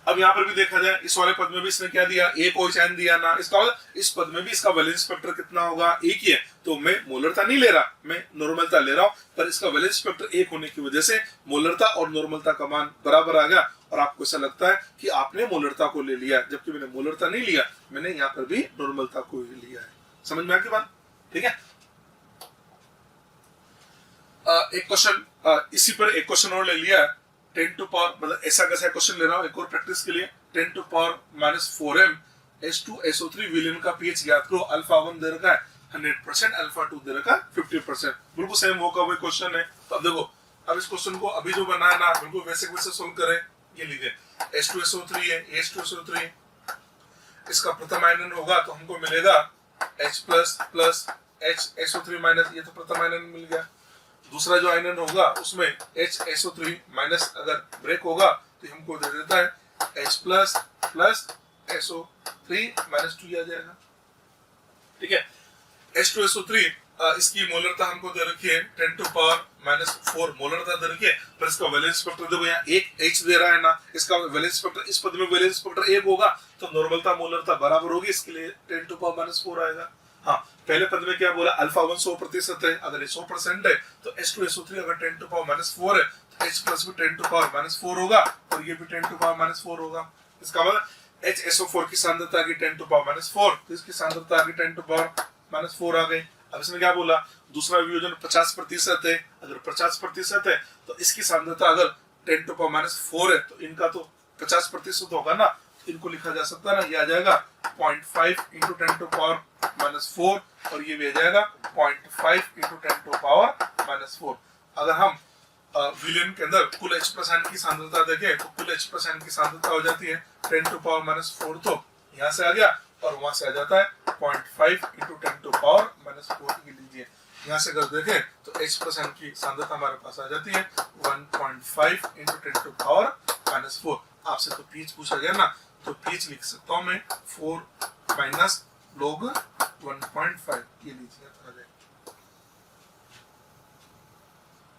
अब यहाँ पर भी देखा जाए इस वाले पद में भी इसने क्या दिया, 1 OH आयन दिया ना, इसका मतलब इस पद में भी इसका वैलेंस स्पेक्ट्रम कितना होगा, 1 ही है। तो मैं मोलरता नहीं ले रहा, मैं नॉर्मलता ले रहा हूँ, पर इसका वैलेंस स्पेक्ट्रम 1 होने की वजह से मोलरता और नॉर्मलता का मान बराबर आ गया और आपको ऐसा लगता है कि आपने मोलरता को ले लिया, जबकि मैंने मोलरता नहीं लिया, मैंने यहाँ पर भी नॉर्मलता को ही लिया है। समझ में आ गई बात, ठीक है। एक क्वेश्चन इसी पर एक क्वेश्चन और ले लिया 10 टू पावर, मतलब ऐसा कैसा क्वेश्चन ले रहा हूँ एक और प्रैक्टिस के लिए। 10 टू पावर -4m H2SO3 विलेन का pH ज्ञात करो। अल्फा 1 दे रखा है 100%, अल्फा 2 दे रखा है 50%, बिल्कुल सेम वो का वही क्वेश्चन है। तो अब देखो अब इस क्वेश्चन को अभी जो बना है ना बिल्कुल वैसे वैसे सोल्व करें। ये लीजिए H2SO3 है, H2SO3 इसका प्रथम आयनन होगा तो हमको मिलेगा H+ + HSO3-, ये तो प्रथम आयनन मिल गया। दूसरा जो आयनन होगा उसमें HSO3- अगर ब्रेक होगा तो हमको दे देता है H+ + SO3-2 आ जाएगा, ठीक है। H2SO3 इसकी मोलरता हमको दे रखी है 10 टू पावर -4 मोलरता दे रखी है, पर इसका वैलेंस स्पेक्ट्रम देखो यहाँ 1 H दे रहा है ना, इसका वैलेंस स्पेक्ट्रम इस पद में वैलेंस स्पेक्ट्रम 1 होगा तो नॉर्मलता मोलरता बराबर होगी, इसके लिए 10 टू पावर -4 आएगा। हाँ पहले पद में क्या बोला, अल्फा 1 100% है, अगर ये 100% है तो H2SO3 अगर 10 टू पावर -4 है तो H+ भी 10 टू पावर -4 होगा और ये भी 10 टू पावर -4 होगा। इसका मतलब HSO4 की सांद्रता की 10 टू पावर -4 तो इसकी सांद्रता की 10 टू पावर -4 आ गई। अब इसने क्या बोला, दूसरा वियोजन 50% है, अगर 50% है तो इसकी सांद्रता अगर 10 टू पावर -4 है तो इनका तो 50% होगा ना, इनको लिखा जा सकता है ना, ये आ जाएगा 0.5 × 10 टू पावर -4 और ये भी आ जाएगा 0.5 × 10 टू पावर -4। अगर हम विलेन के अंदर कुल H+ आयन की सांद्रता देखें तो कुल H+ आयन की सांद्रता हो जाती है 10 टू पावर -4, तो यहाँ से आ गया और वहां से आ जाता है 0.5 × 10 टू पावर -4। लीजिए यहाँ से अगर देखें तो H+ आयन की सांद्रता हमारे पास आ जाती है 1.5 × 10 टू पावर -4। आपसे तो pH पूछा गया ना, तो pH लिख सकता हूँ मैं 4 - log 1.5। ये लीजिए आ जाएगा,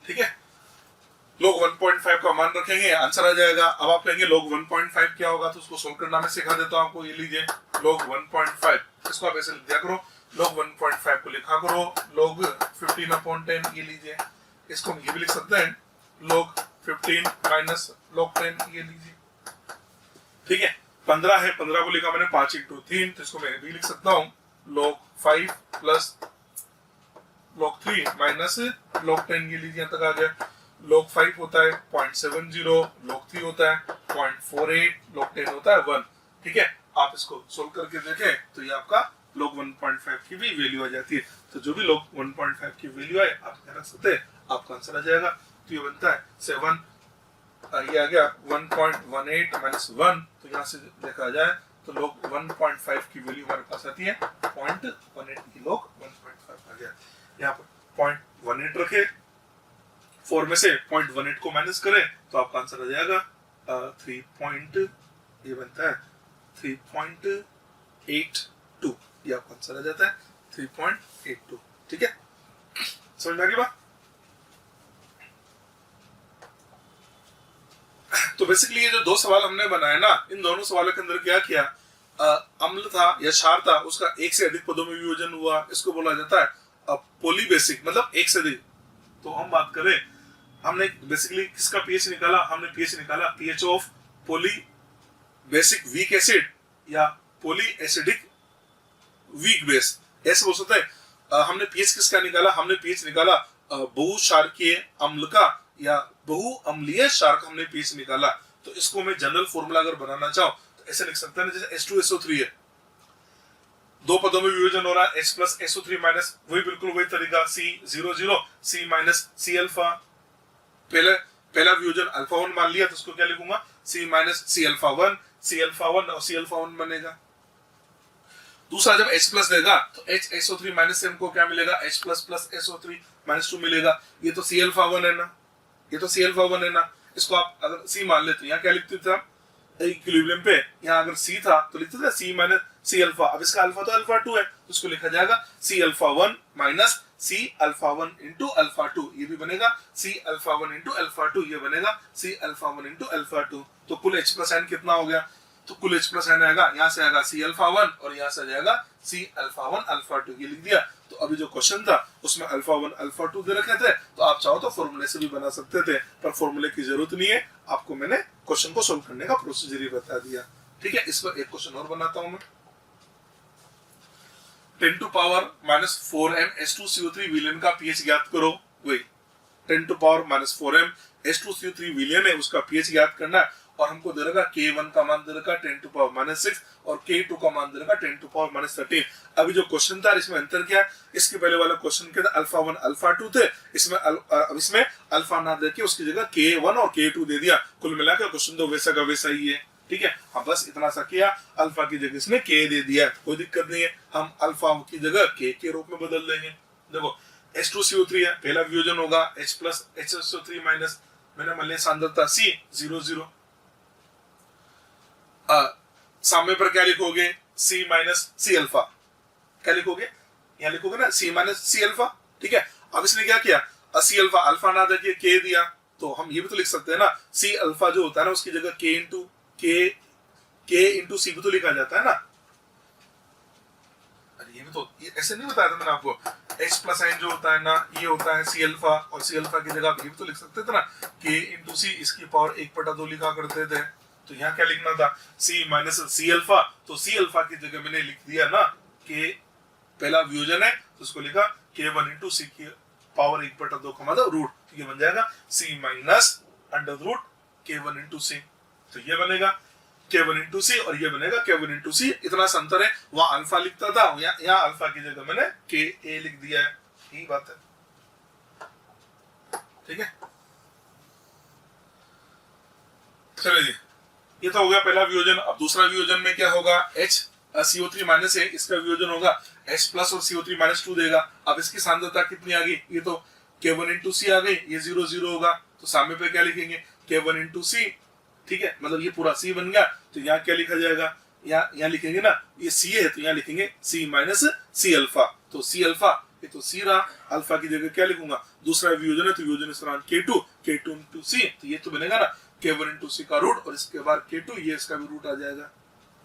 ठीक है। log 1.5 का मान रखेंगे, आंसर आ जाएगा। अब आप कहेंगे log 1.5 क्या होगा, तो उसको सोल्व करना मैं सिखा देता हूँ आपको। ये लीजिए log 1.5, इसको आप ऐसे लिख दिया करो, log 1.5 को लिखा करो log 15/10। ये लीजिए, इसको हम ये भी लिख सकते हैं log 15 - log 10। ये लीजिए, ठीक है। 15 है, 15 को लिखा मैंने 5 × 3, तो इसको मैं भी लिख सकता हूँ log 5 + log 3 - log 10। ये लीजिए तक आ गया। log 5 होता है 0.70, log 3 होता है 0.48, log 10 होता है 1, ठीक है। आप इसको सोल्व करके देखें तो ये आपका log 1.5 की भी वैल्यू आ जाती है। तो जो भी log 1.5 की वैल्यू है आप रख सकते हैं, आपका आंसर आ जाएगा। तो ये बनता है 7, ये आ गया 1.18 - 1, तो यहाँ से देखा जाए तो log 1.5 की वैल्यू हमारे पास आती है 0.18 की log 1.5 आ गया। यहाँ पर 0.18 रखे, 4 में से 0.18 को माइनस करें तो आपका आंसर आ जाएगा 3. ये बनता है 3.82, ये आपका आंसर आ जाता है 3.82। ठीक है, समझ में आ गई बात? तो बेसिकली ये जो दो सवाल हमने बनाए ना, इन दोनों सवालों के अंदर क्या किया, अम्ल था या क्षार था, उसका एक से अधिक पदों में वियोजन हुआ, इसको बोला जाता है पॉलीबेसिक, मतलब एक से अधिक। तो हम बात करें, हमने बेसिकली किसका पीएच निकाला, हमने पीएच निकाला pH of poly basic weak acid या पॉली एसिडिक वीक बेस, ऐसे बोल सकते हैं। हमने पीएच किसका निकाला, हमने पीएच निकाला बहुक्षारकीय अम्ल का या बहु अम्लीय क्षार का हमने पीएच निकाला। तो इसको मैं जनरल फॉर्मूला अगर बनाना चाहूं तो ऐसे लिख सकते हैं, जैसे H2SO3 है, दो पदों में वियोजन हो रहा है, H प्लस SO3 माइनस, वही बिल्कुल वही तरीका C00 C minus C alpha, पहला वियोजन अल्फा 1 मान लिया तो उसको क्या लिखूंगा C minus C alpha 1, C alpha 1 और C अल्फा 1 बनेगा। दूसरा जब H प्लस देगा तो HSO3 माइनस से हमको क्या मिलेगा, H plus plus SO3 minus 2 मिलेगा। ये तो C अल्फा 1 है ना, ये तो C अल्फा 1 है ना, इसको आप अगर C मान लेते हैं, यहाँ क्या लिखते थे आप इक्विलिब्रियम पे, यहाँ अगर C था तो लिखते थे C माइनस C अल्फा, अब इसका अल्फा तो अल्फा 2 है तो उसको लिखा जाएगा C alpha 1 minus C alpha 1 into alpha 2, ये भी बनेगा C अल्फा 1 इंटू अल्फा 2, ये बनेगा C अल्फा 1 इंटू अल्फा 2। तो कुल H प्लस N कितना हो गया, तो कुल H प्लस N आएगा, यहाँ से आएगा C अल्फा 1 और यहाँ से आ जाएगा C अल्फा 1 अल्फा 2, ये लिख दिया। तो अभी जो क्वेश्चन था उसमें अल्फा 1 अल्फा 2 दे रखे थे, तो आप चाहो तो फॉर्मूले से भी बना सकते थे, पर फॉर्मूले की जरूरत नहीं है, आपको मैंने क्वेश्चन को सोल्व करने का प्रोसीजर ही बता दिया। ठीक है, इस पर एक क्वेश्चन और बनाता हूं मैं। 10 to power minus 4m H2CO3 विलेन का पीएच ज्ञात करो। वही 10 to power minus 4m H2CO3 villain है, उसका पीएच ज्ञात करना है और हमको दे रखा K1 का मान दे रखा 10 टू पावर माइनस 6 और K2 का मान दे रखा 10 टू पावर माइनस 13। अभी जो क्वेश्चन था इसमें अंतर क्या है, इसके पहले वाला क्वेश्चन के अंदर अल्फा 1 अल्फा 2 थे, इसमें अल्फा ना दे के उसकी जगह K1 और K2 दे दिया। कुल मिलाकर क्वेश्चन तो वैसा का वैसा ही है। ठीक है, हम बस इतना सा किया, अल्फा की जगह इसने K दे दिया, कोई दिक्कत नहीं है, हम अल्फा की जगह K के रूप में बदल देंगे। देखो H2CO3 है, पहला वियोजन होगा H प्लस HSO3 माइनस, मैंने मान लिया सांद्रता C00, सामने पर क्या लिखोगे C माइनस C अल्फा, क्या लिखोगे, यहाँ लिखोगे ना C माइनस C अल्फा। ठीक है, अब इसने क्या किया, C अल्फा अल्फा ना देके K दिया, तो हम ये भी तो लिख सकते हैं ना C अल्फा जो होता है ना उसकी जगह K इंटू C भी तो लिखा जाता है ना। अरे ये भी तो ऐसे नहीं बताया था मैंने आपको, H प्लस N जो होता है ना ये होता है C अल्फा, और C अल्फा की जगह ये भी तो लिख सकते थे ना K इंटू C, इसकी पावर 1/2 लिखा करते थे। तो यहाँ क्या लिखना था C माइनस C अल्फा, तो C अल्फा की जगह मैंने लिख दिया ना K पहला वियोजन है तो उसको लिखा K1 इंटू C की पावर 1/2 का मतलब रूट, तो ये बन जाएगा C minus under root K1 into C, तो ये बनेगा K1 इंटू C और ये बनेगा K1 इंटू C। इतना सा अंतर है, वहां अल्फा लिखता था, यहाँ अल्फा की जगह मैंने Ka लिख दिया है, यही बात है। ठीक है, चलिए जी, ये तो हो गया पहला वियोजन। अब दूसरा वियोजन में क्या होगा, CO3 माइनस है, इसका वियोजन होगा H प्लस और CO3 माइनस 2 देगा। अब इसकी सांद्रता कितनी आ गई, ये तो K1 इंटू C आ गई, ये 0 होगा, तो सामने पे क्या लिखेंगे K1 इंटू C। ठीक है, मतलब ये पूरा C बन गया, तो यहाँ क्या लिखा जाएगा, यहाँ लिखेंगे ना ये C है तो यहाँ लिखेंगे C माइनस C अल्फा, तो C अल्फा ये तो C रहा, अल्फा की जगह क्या लिखूंगा, दूसरा वियोजन है तो वियोजन स्थानांक K2 इंटू C, तो ये तो बनेगा ना K1 इंटू C का रूट और इसके बाद K2, ये इसका भी रूट आ जाएगा।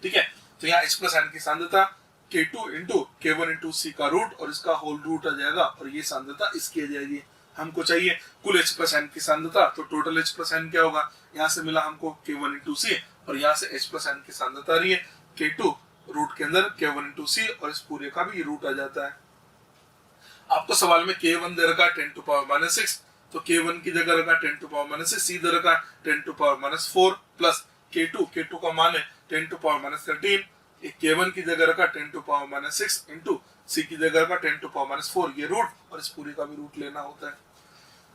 ठीक है, तो यहाँ H प्लस N की सांद्रता K2 into K1 into C का रूट और इसका होल रूट आ जाएगा और ये सांद्रता इसकी आ जाएगी। हमको चाहिए कुल H प्लस N की सांद्रता, तो टोटल H प्लस N क्या होगा, यहाँ से मिला हमको K1 इंटू C और यहाँ से H प्लस N की सांद्रता रही है K2 रूट के अंदर K1 इंटू C और इस पूरे का भी रूट आ जाता है। आपको सवाल में K1 दे रखा 10 टू पावर माइनस 6, तो K1 की जगह रखा 10 टू पावर माइनस 6, C दे रखा 10 to power minus 4 plus K2 का मान है 10 टू पावर माइनस 13, K1 की जगह रखा 10 to power minus 6 into C की जगह रखा 10 टू पावर माइनस 4, ये रूट और इस पूरी का भी रूट लेना होता है।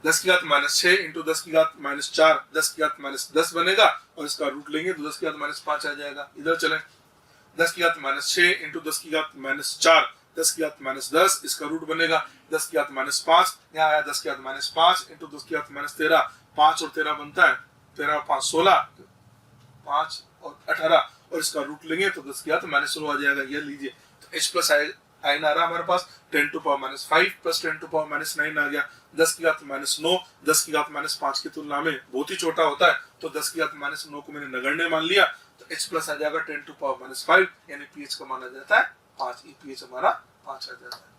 10 की घात माइनस 6 इंटू 10 की घात माइनस 4, 10 की घात माइनस 10 बनेगा और इसका रूट लेंगे तो 10 की घात माइनस 5 आ जाएगा। इधर चले, 10 की घात माइनस 6 इंटू 10 की घात माइनस 4, 10 की घात -10 इसका रूट बनेगा 10 की घात -5, यहाँ आया 10 की घात -5 इंटू 10 की घात -13, 5 और 13 बनता है 13 और 5 16, 5 और 18 और इसका रूट लेंगे तो 10 की घात -16 आ जाएगा। ये लीजिए तो h प्लस आइन आ रहा हमारे पास 10 to power -5 plus 10 to power -9 आ गया। 10 की घात -9 10 की घात -5 की तुलना में बहुत ही छोटा होता है, तो 10 की घात -9 को मैंने नगण्य मान लिया, तो h प्लस आ जाएगा 10 टू पावर -5 यानी pH का मान आ जाता है 5। pH हमारा 5 आ जाता है।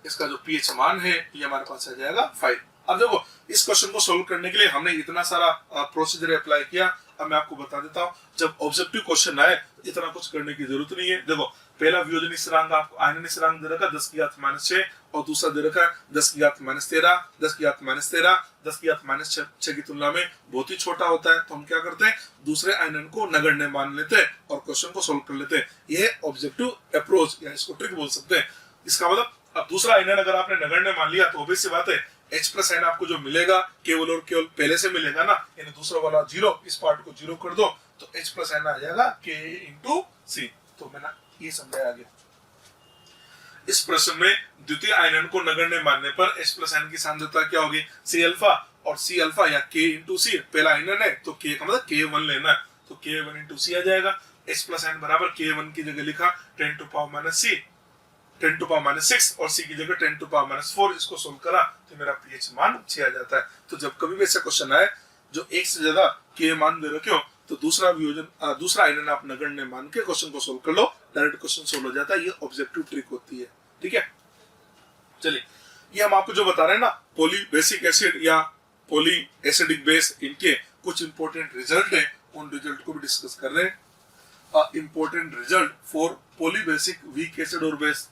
इसका जो pH मान है ये हमारे पास आ जाएगा 5। अब देखो इस क्वेश्चन को सोल्व करने के लिए हमने इतना सारा प्रोसीजर अप्लाई किया। अब मैं आपको बता देता हूँ, जब ऑब्जेक्टिव क्वेश्चन आए इतना कुछ करने की जरूरत नहीं है। देखो पहला वियोजन स्थिरांक आपको आयनन स्थिरांक दे रखा है 10 की घात -6 और दूसरा दे रखा है 10 की घात -13, 10 की घात -13 10 की घात -6 की तुलना में बहुत ही छोटा होता है, तो हम क्या करते हैं दूसरे आयनन को नगण्य मान लेते हैं और क्वेश्चन को सोल्व कर लेते हैं। यह ऑब्जेक्टिव अप्रोच या इसको ट्रिक बोल सकते हैं। इसका मतलब अब दूसरा आयनन अगर आपने नगण्य मान लिया तो ऑब्वियस सी बात है H प्लस आयन आपको जो मिलेगा केवल और केवल पहले से मिलेगा ना, यानी दूसरा वाला 0, इस पार्ट को 0 कर दो तो H प्लस आयन आ जाएगा K इंटू C। तो मैंने ये समझाया गया। इस प्रश्न में द्वितीय आयनन को नगण्य मानने पर H प्लस आयन की सांद्रता क्या होगी C अल्फा, और C अल्फा या K इंटू C पहला आयनन है तो K का मतलब K1 लेना है, तो K1 इंटू C आ जाएगा। H प्लस आयन बराबर K1 की जगह लिखा 10 टू पावर -10 टू पावर -6 और C की जगह 10 टू पावर -4, इसको सोल्व करा तो मेरा pH मान 6 आ जाता है। तो जब कभी भी ऐसा क्वेश्चन आए जो एक से ज्यादा K मान दे रखे हो तो दूसरा आयनन आप नगण्य मान के क्वेश्चन को सोल्व कर लो, डायरेक्ट क्वेश्चन सोल्व हो जाता है। ये ऑब्जेक्टिव ट्रिक होती है, ठीक है। चलिए ये हम आपको जो बता रहे हैं ना पॉली बेसिक एसिड या पॉली एसिडिक बेस, इनके कुछ इंपॉर्टेंट रिजल्ट है, उन रिजल्ट को भी डिस्कस कर रहे हैं। Important result for poly basic weak acid और बेस।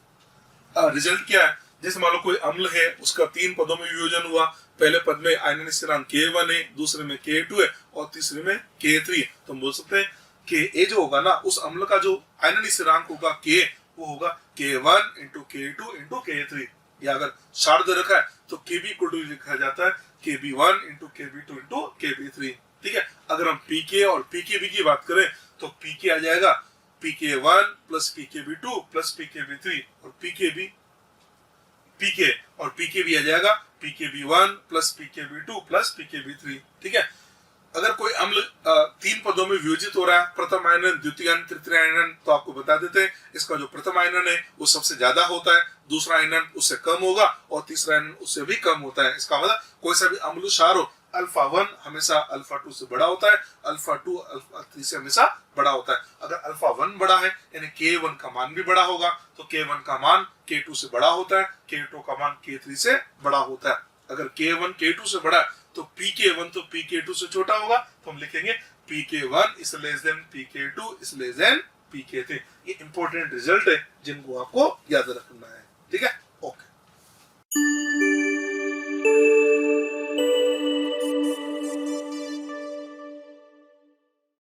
रिजल्ट क्या है, जैसे मान लो कोई अम्ल है उसका 3 पदों में वियोजन हुआ, पहले पद में आयनन स्थिरांक K1 है, दूसरे में K2 है और तीसरे में K3 है। तो हम बोल सकते हैं Ka जो होगा ना उस अम्ल का जो आयनन स्थिरांक होगा K, वो होगा K1 into K2 into K3, या अगर शार्ट दे रखा है तो Kb को लिखा जाता है Kb1 into Kb2 into Kb3, ठीक है। अगर हम Pk और Pkb की बात करें तो Pk आ जाएगा Pk1 plus Pkb2 plus Pkb3 और Pk और Pkb आ जाएगा Pkb1 plus Pkb2 plus Pkb3, ठीक है। अगर कोई अम्ल 3 पदों में वियोजित हो रहा है, प्रथम आयनन, द्वितीय आयनन, तृतीय आयनन, तो आपको बता देते हैं इसका जो प्रथम आयनन है वो सबसे ज्यादा होता है, दूसरा आयनन उससे कम होगा और तीसरा आयनन उससे भी कम होता है। इसका मतलब कोई सा भी अम्ल क्षार हो अल्फा 1 हमेशा अल्फा 2 से बड़ा होता है, अल्फा 2 अल्फा 3 से हमेशा बड़ा होता है। अगर अल्फा 1 बड़ा है यानी K1 का मान भी बड़ा होगा, तो K1 का मान K2 से बड़ा होता है, K2 का मान K3 से बड़ा होता है। अगर K1 K2 से बड़ा है तो Pk1 तो Pk2 से छोटा होगा, तो हम लिखेंगे Pk1 is less then Pk2 is less then Pk3। ये इंपॉर्टेंट रिजल्ट है जिनको आपको याद रखना है, ठीक है।